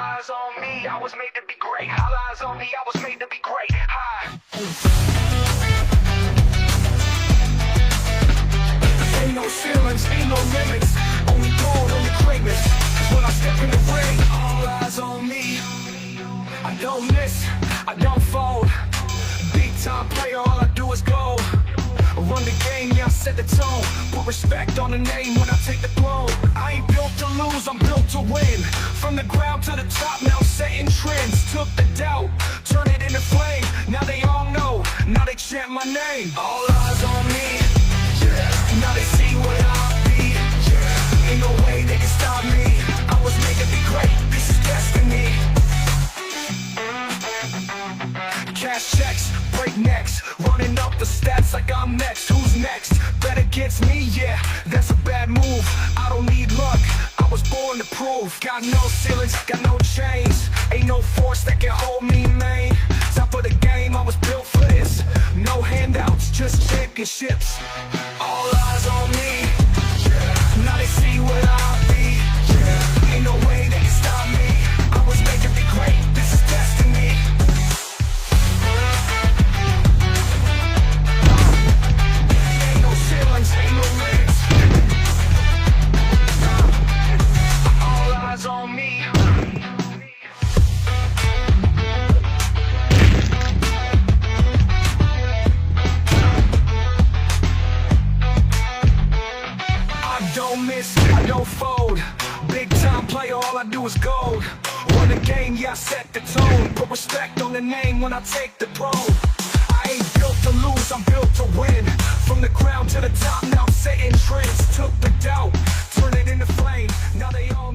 eyes on me, I was made to be great. All eyes on me, I was made to be great. Hi. Ain't no ceilings, ain't no limits. Only gold, only greatness. When I step in the ring, all eyes on me. I don't miss, I don't fold. Big time player, all I do is go. Run the game, yeah, I set the tone. Put respect on the name when I take the throne. I ain't built to lose, I'm built to win. From the ground to the top, now setting trends. Took the doubt, turn it into flame. Now they all know, now they chant my name. All eyes on me, yeah. Now they see what I be, yeah. Ain't no way they can stop me. I was made to be great, this is destiny. Cash checks, break necks, running up the stats like I'm next. Who's next? Bet against me, yeah, that's a bad move. I don't need luck, I was born to prove. Got no ceilings, got no chains. Ain't no force that can hold me, man. Top of the game, I was built for this. No handouts, just championships. All eyes on me, yeah. Now they see what I be, yeah. Ain't no way they can stop me. I was made to be great, this is destiny. Ain't no limits. All eyes on me. I don't miss, I don't fold. Big time player, all I do is gold. Run the game, yeah, I set the tone. Put respect on the name when I take the throne. I ain't built to lose, I'm built to win. From the ground to the top, now I'm setting trends. Took the doubt, turned it into flame. Now they all